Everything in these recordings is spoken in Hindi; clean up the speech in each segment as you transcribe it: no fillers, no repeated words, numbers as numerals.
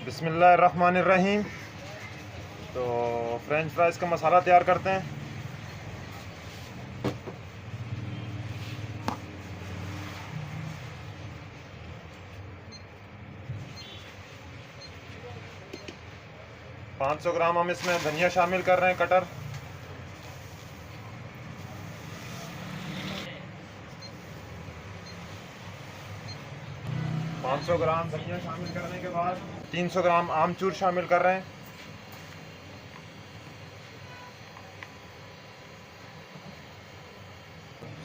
बिस्मिल्लाहिर्रहमानिर्रहीम। तो फ्रेंच फ्राइज़ का मसाला तैयार करते हैं। पाँच 500 ग्राम हम इसमें धनिया शामिल कर रहे हैं कटर। पाँच 500 ग्राम धनिया शामिल करने के बाद 300 ग्राम आमचूर शामिल कर रहे हैं।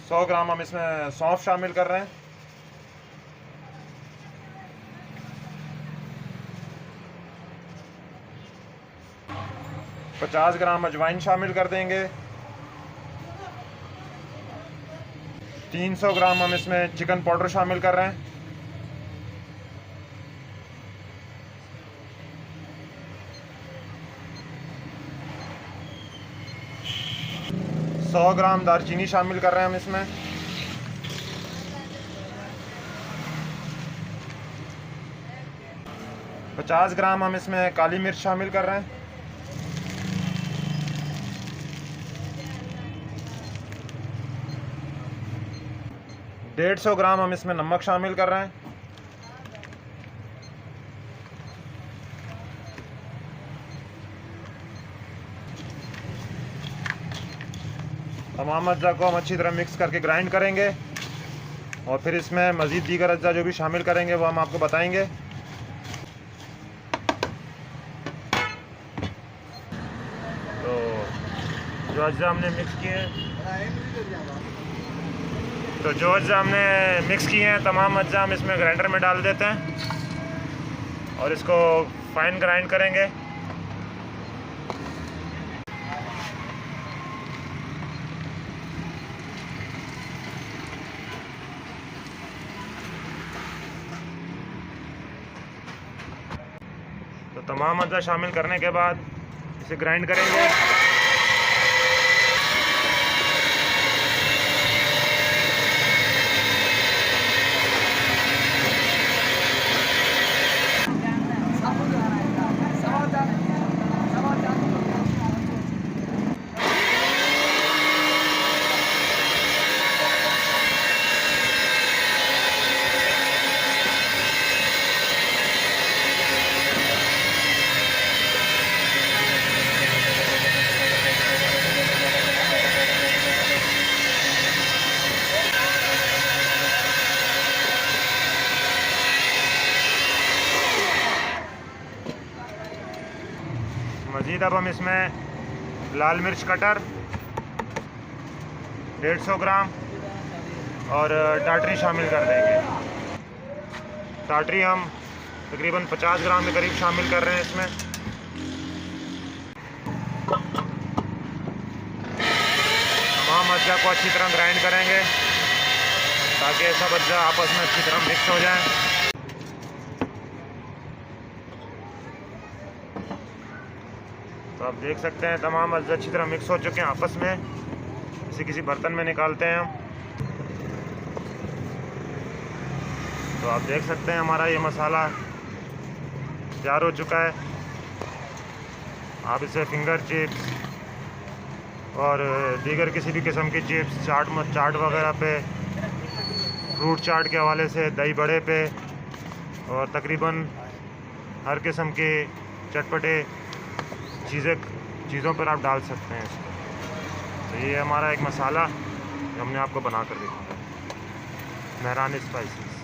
सौ ग्राम हम इसमें सौंफ शामिल कर रहे हैं। पचास ग्राम अजवाइन शामिल कर देंगे। 300 ग्राम हम इसमें चिकन पाउडर शामिल कर रहे हैं। सौ ग्राम दालचीनी शामिल कर रहे हैं हम इसमें। पचास ग्राम हम इसमें काली मिर्च शामिल कर रहे हैं। डेढ़ 150 ग्राम हम इसमें नमक शामिल कर रहे हैं। तमाम अज्जा को हम अच्छी तरह मिक्स करके ग्राइंड करेंगे और फिर इसमें मज़ीद दीगर अज्जा जो भी शामिल करेंगे वो हम आपको बताएंगे। तो जो अज्जा हमने मिक्स किए हैं तमाम अज्जा हम इसमें ग्राइंडर में डाल देते हैं और इसको फाइन ग्राइंड करेंगे। तो तमाम अज्जा शामिल करने के बाद इसे ग्राइंड करेंगे। मज़ीद अब हम इसमें लाल मिर्च कटर 150 ग्राम और टाटरी शामिल कर देंगे। टाटरी हम तकरीबन 50 ग्राम के करीब शामिल कर रहे हैं इसमें। तमाम अज्जा को अच्छी तरह ग्राइंड करेंगे ताकि सब अज्जा आपस में अच्छी तरह मिक्स हो जाएं। तो आप देख सकते हैं तमाम अज्जा अच्छी तरह मिक्स हो चुके हैं आपस में। इसे किसी बर्तन में निकालते हैं हम। तो आप देख सकते हैं हमारा ये मसाला तैयार हो चुका है। आप इसे फिंगर चिप्स और दीगर किसी भी किस्म की चिप्स, चाट वगैरह पे, फ्रूट चाट के हवाले से, दही बड़े पे और तकरीबन हर किस्म के चटपटे चीज़ों पर आप डाल सकते हैं इसको। तो ये हमारा एक मसाला जो हमने आपको बना कर दिखाया, मेहरान स्पाइसेस।